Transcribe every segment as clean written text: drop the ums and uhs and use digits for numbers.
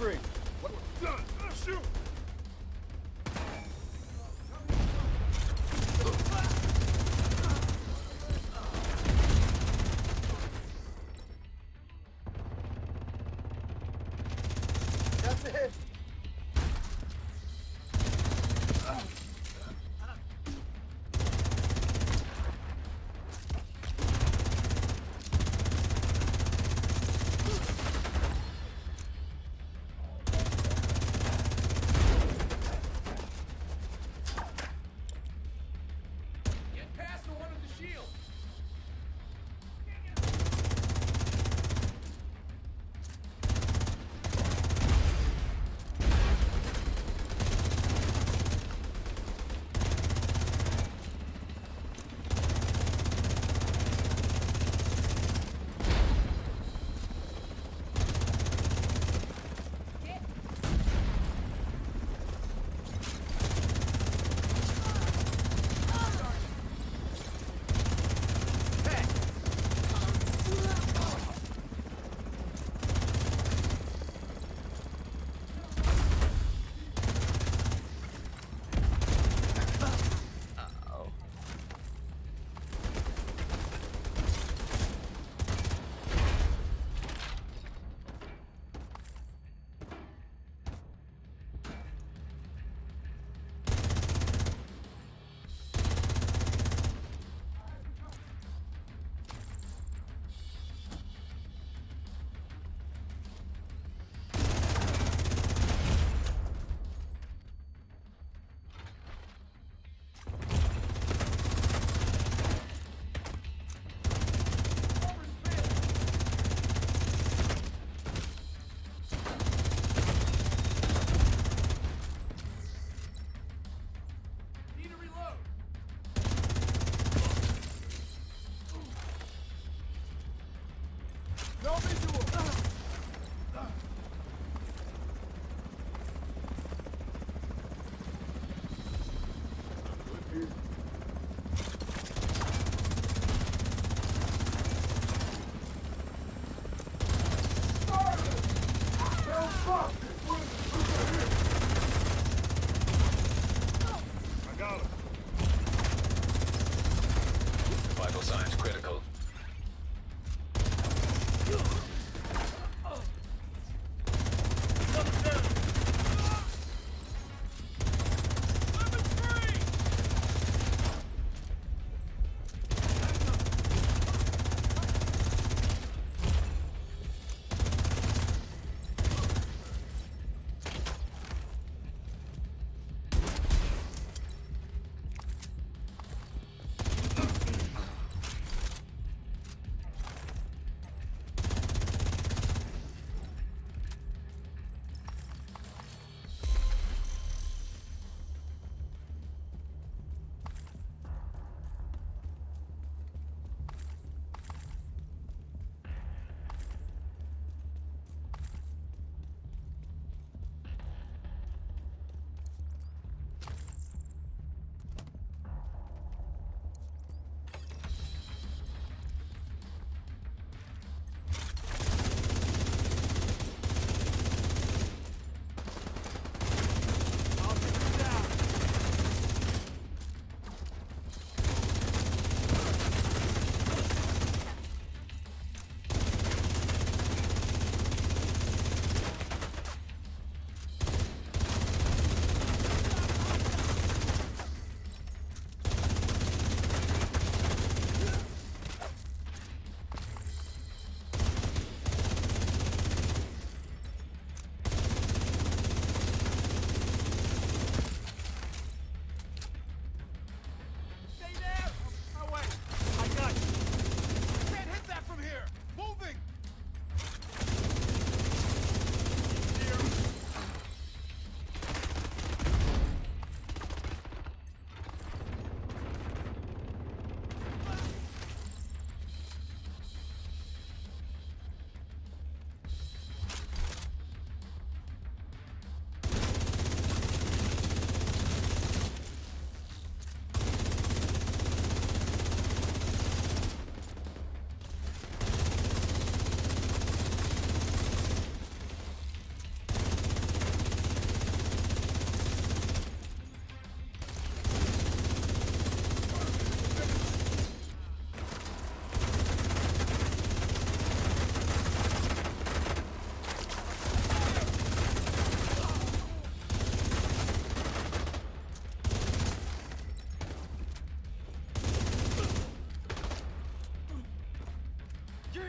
free. What? Done. Shoot. That's it.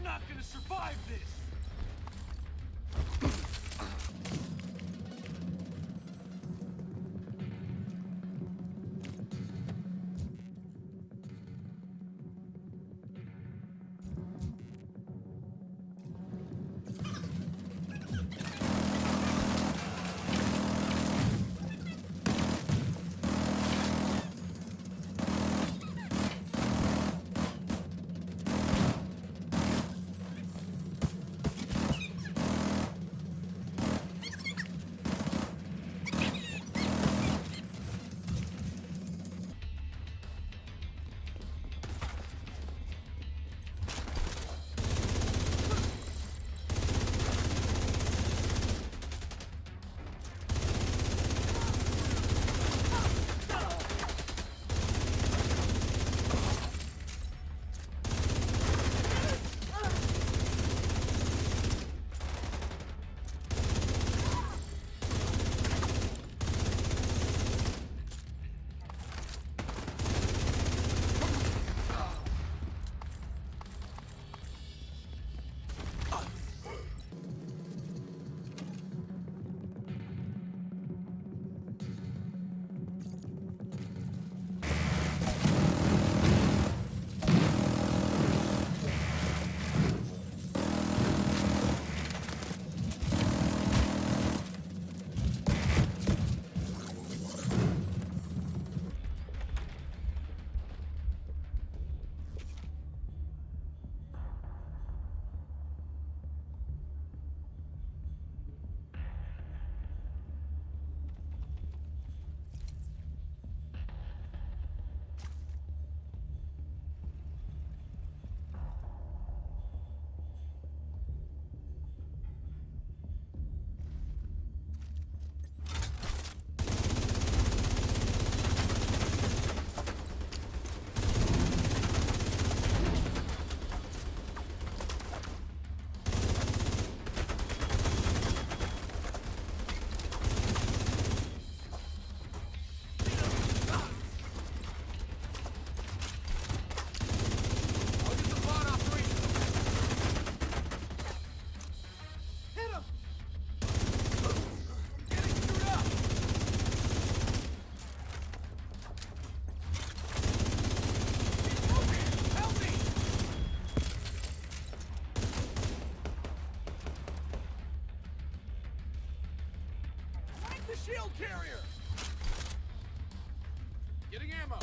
not gonna survive this! Shield carrier! Getting ammo.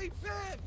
me pinned!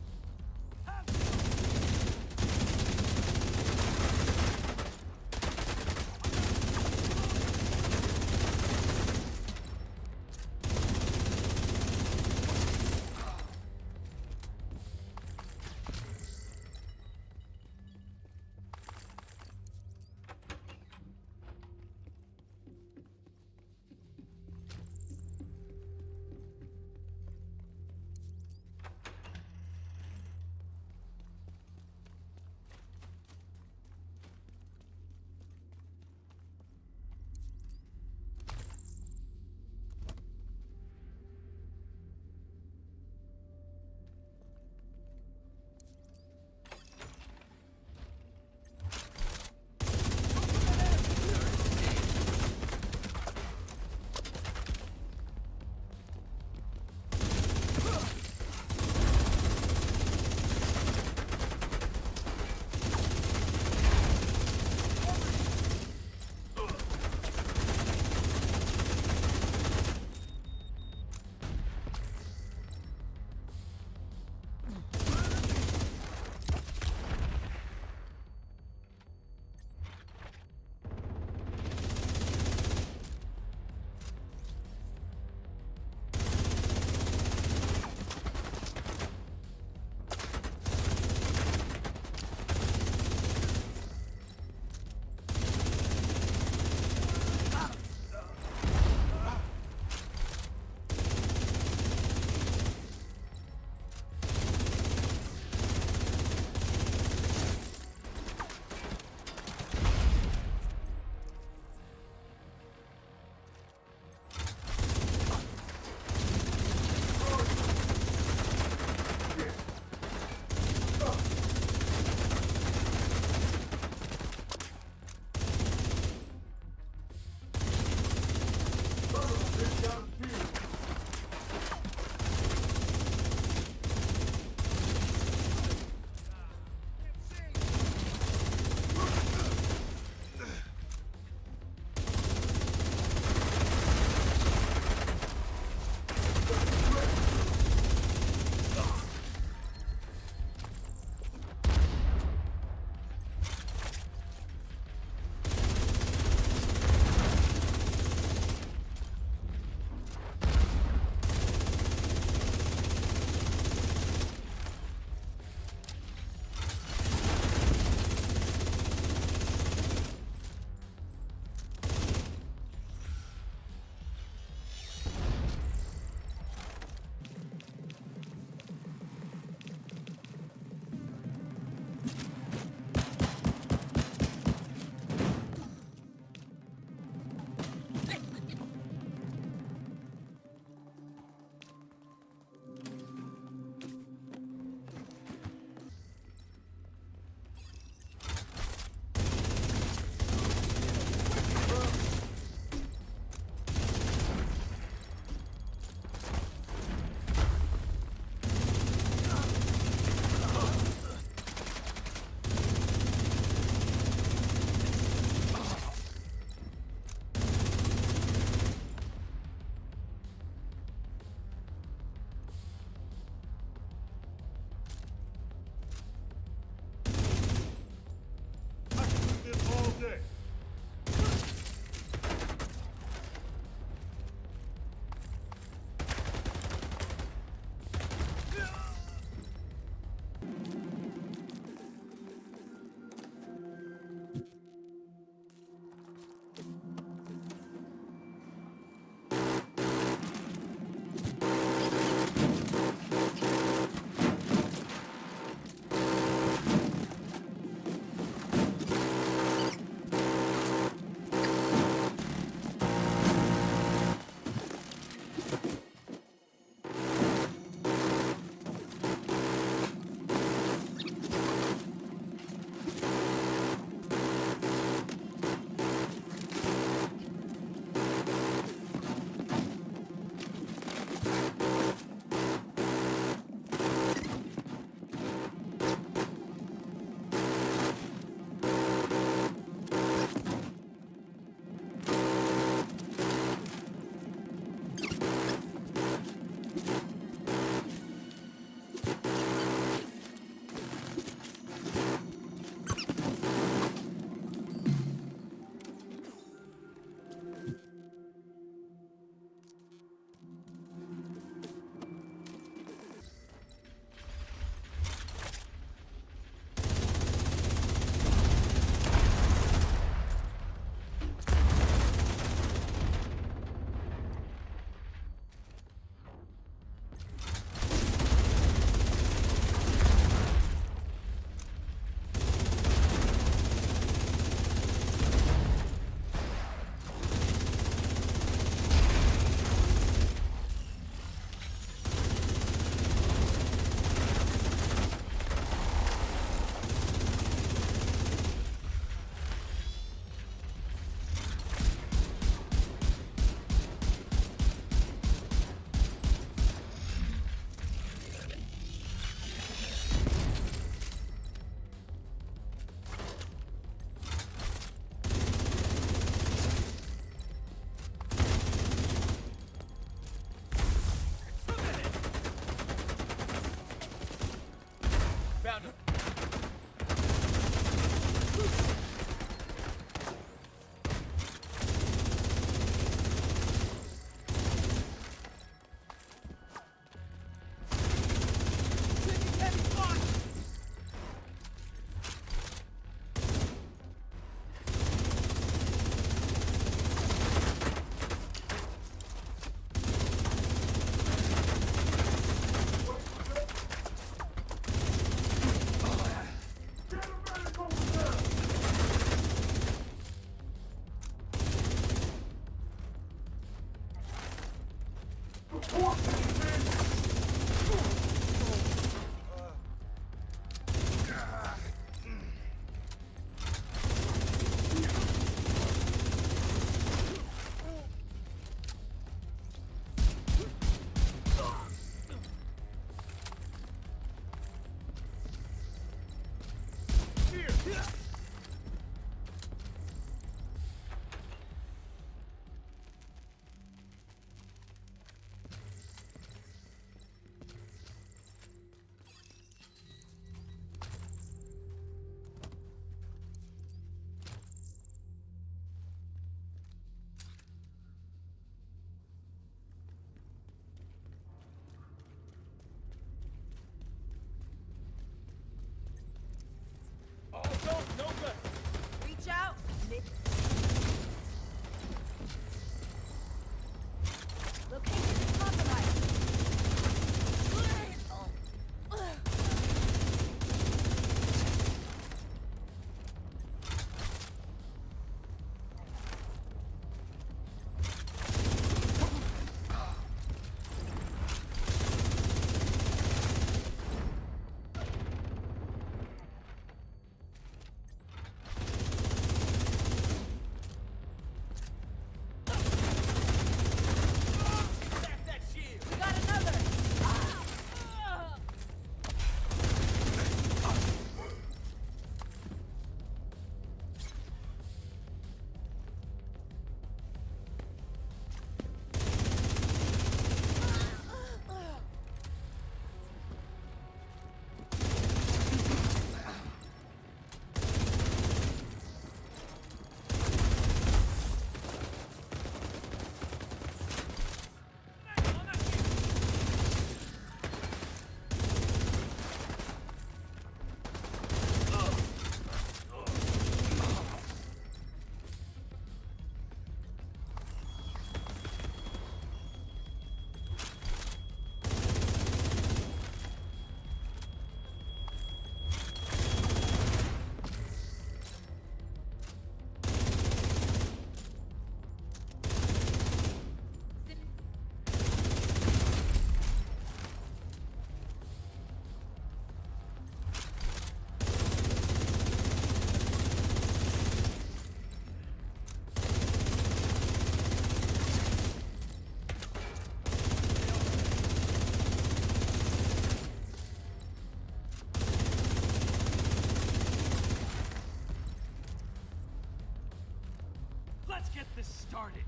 started.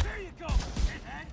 There you go, shithead.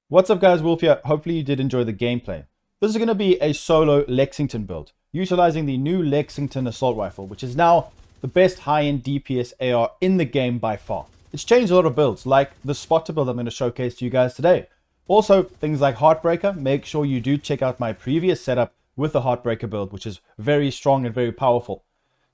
What's up guys, Wolf here. Hopefully you did enjoy the gameplay. This is going to be a solo Lexington build, utilizing the new Lexington assault rifle, which is now the best high-end DPS AR in the game by far. It's changed a lot of builds, like the spotter build I'm going to showcase to you guys today. Also, things like Heartbreaker. Make sure you do check out my previous setup with the Heartbreaker build, which is very strong and very powerful.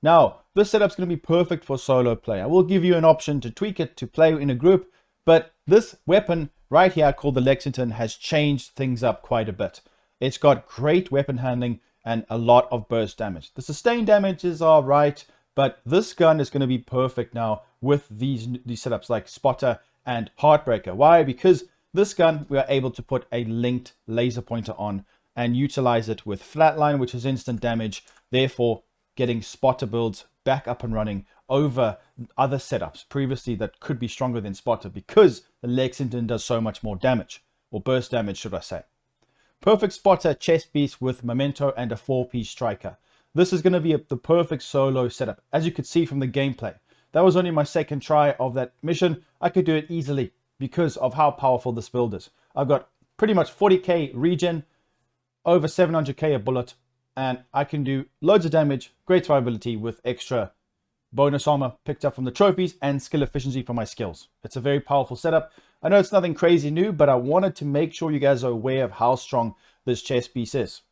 Now, this setup's going to be perfect for solo play. I will give you an option to tweak it to play in a group, but this weapon right here called the Lexington has changed things up quite a bit. It's got great weapon handling and a lot of burst damage. The sustained damages are right, but this gun is going to be perfect now with these setups like Spotter and Heartbreaker. Why? Because this gun we are able to put a linked laser pointer on and utilize it with Flatline, which is instant damage, therefore getting Spotter builds back up and running over other setups previously that could be stronger than Spotter, because the Lexington does so much more damage, or burst damage should I say. Perfect Spotter chest piece with Memento and a 4-piece striker. This is going to be the perfect solo setup. As you could see from the gameplay, that was only my second try of that mission. I could do it easily because of how powerful this build is. I've got pretty much 40k regen, over 700k a bullet, and I can do loads of damage, great survivability with extra bonus armor picked up from the trophies and skill efficiency from my skills. It's a very powerful setup. I know it's nothing crazy new, but I wanted to make sure you guys are aware of how strong this chest piece is.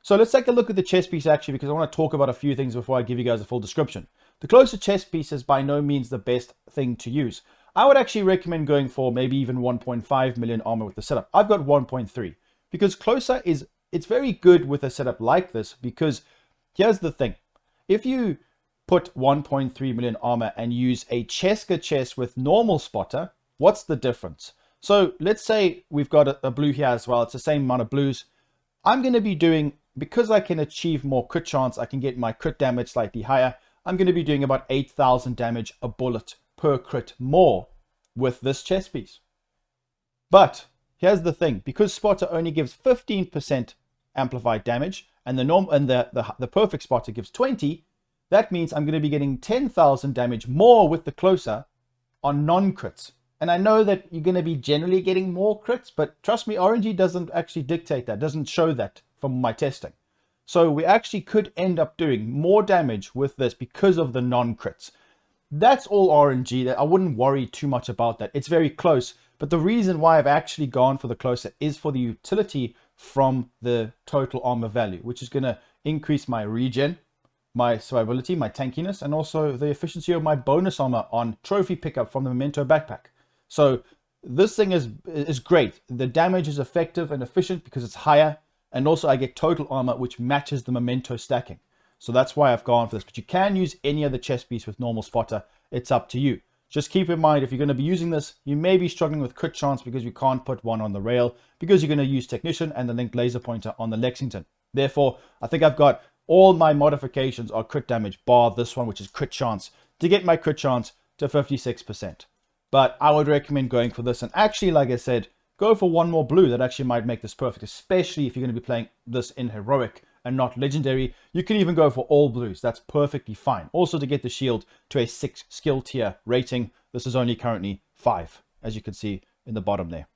So let's take a look at the chest piece actually, because I want to talk about a few things before I give you guys a full description. The closer chest piece is by no means the best thing to use. I would actually recommend going for maybe even 1.5 million armor with the setup. I've got 1.3 because closer it's very good with a setup like this, because here's the thing. If you put 1.3 million armor and use a Cheska chest with normal Spotter, what's the difference? So let's say we've got a blue here as well. It's the same amount of blues. I'm going to be doing, because I can achieve more crit chance, I can get my crit damage slightly higher. I'm going to be doing about 8,000 damage a bullet per crit more with this chest piece. But here's the thing, because spotter only gives 15% amplified damage and the perfect spotter gives 20, that means I'm going to be getting 10,000 damage more with the closer on non-crits. And I know that you're going to be generally getting more crits, but trust me, RNG doesn't actually dictate that, doesn't show that from my testing. So we actually could end up doing more damage with this because of the non-crits. That's all RNG. That I wouldn't worry too much about that. It's very close, but the reason why I've actually gone for the closer is for the utility from the total armor value, which is going to increase my regen, my survivability, my tankiness, and also the efficiency of my bonus armor on trophy pickup from the Memento backpack. So this thing is great. The damage is effective and efficient because it's higher, and also I get total armor which matches the Memento stacking. So that's why I've gone for this. But you can use any other chest piece with normal spotter. It's up to you. Just keep in mind, if you're going to be using this, you may be struggling with crit chance because you can't put one on the rail, because you're going to use technician and the linked laser pointer on the Lexington. Therefore, I think I've got all my modifications are crit damage bar this one, which is crit chance, to get my crit chance to 56%. But I would recommend going for this. And actually, like I said, go for one more blue. That actually might make this perfect, especially if you're going to be playing this in heroic and not legendary. You can even go for all blues. That's perfectly fine. Also, to get the shield to a 6 skill tier rating, this is only currently 5, as you can see in the bottom there.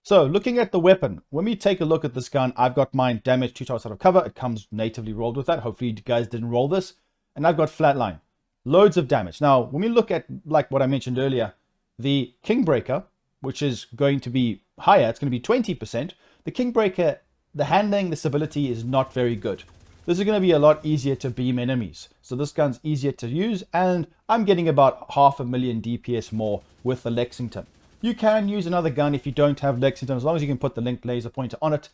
So looking at the weapon, when we take a look at this gun, I've got mine damage 2 shots out of cover. It comes natively rolled with that. Hopefully you guys didn't roll this. And I've got flatline. Loads of damage. Now, when we look at, like what I mentioned earlier, the Kingbreaker, which is going to be higher, it's going to be 20%. The Kingbreaker, the handling, the stability is not very good. This is going to be a lot easier to beam enemies. So this gun's easier to use, and I'm getting about 500,000 DPS more with the Lexington. You can use another gun if you don't have Lexington. As long as you can put the linked laser pointer on it,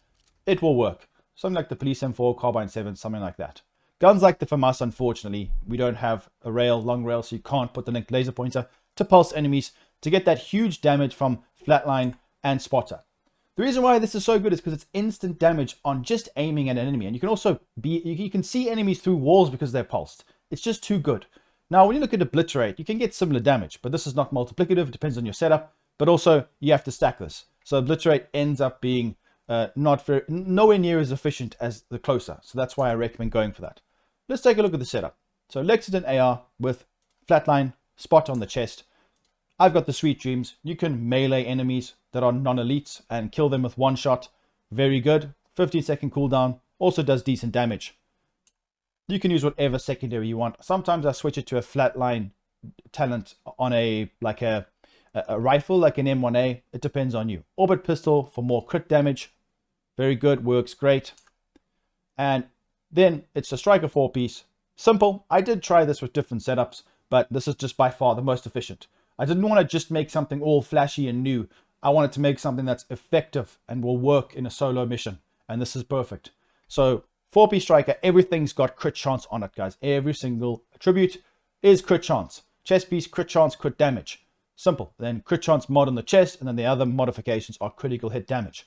it will work. Something like the Police M4, Carbine 7, something like that. Guns like the FAMAS, unfortunately, we don't have a rail, long rail, so you can't put the linked laser pointer to pulse enemies to get that huge damage from flatline and spotter. The reason why this is so good is because it's instant damage on just aiming at an enemy. And you can also you can see enemies through walls because they're pulsed. It's just too good. Now, when you look at Obliterate, you can get similar damage, but this is not multiplicative. It depends on your setup, but also you have to stack this. So Obliterate ends up being nowhere near as efficient as the closer. So that's why I recommend going for that. Let's take a look at the setup. So Lexington AR with flatline, spot on the chest. I've got the Sweet Dreams. You can melee enemies that are non-elites and kill them with one shot. Very good. 15-second cooldown. Also does decent damage. You can use whatever secondary you want. Sometimes I switch it to a flatline talent on a rifle, like an M1A. It depends on you. Orbit pistol for more crit damage. Very good. Works great. And then it's a striker 4-piece. Simple. I did try this with different setups, but this is just by far the most efficient. I didn't want to just make something all flashy and new. I wanted to make something that's effective and will work in a solo mission. And this is perfect. So 4-piece striker, everything's got crit chance on it, guys. Every single attribute is crit chance. Chest piece, crit chance, crit damage. Simple. Then crit chance mod on the chest, and then the other modifications are critical hit damage.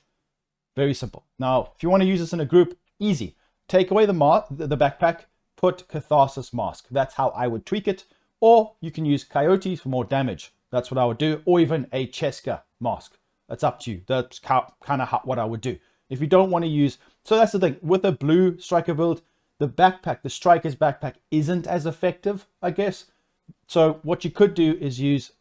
Very simple. Now, if you want to use this in a group, easy. Take away the backpack, put Catharsis Mask. That's how I would tweak it. Or you can use Coyotes for more damage. That's what I would do. Or even a Cheska Mask. That's up to you. That's kind of what I would do. If you don't want to use... So that's the thing. With a blue striker build, the backpack, the striker's backpack isn't as effective, I guess. So what you could do is use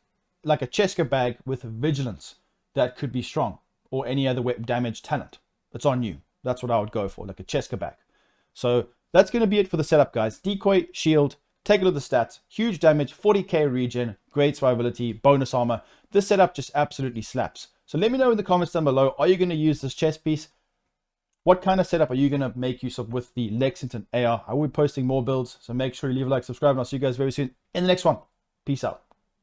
like a Cheska bag with Vigilance. That could be strong. Or any other damage talent. It's on you. That's what I would go for. Like a Cheska bag. So that's going to be it for the setup, guys. Decoy, shield, take a look at the stats. Huge damage, 40k regen, great survivability, bonus armor. This setup just absolutely slaps. So let me know in the comments down below, are you going to use this chest piece? What kind of setup are you going to make use of with the Lexington AR? I will be posting more builds, so make sure you leave a like, subscribe, and I'll see you guys very soon in the next one. Peace out.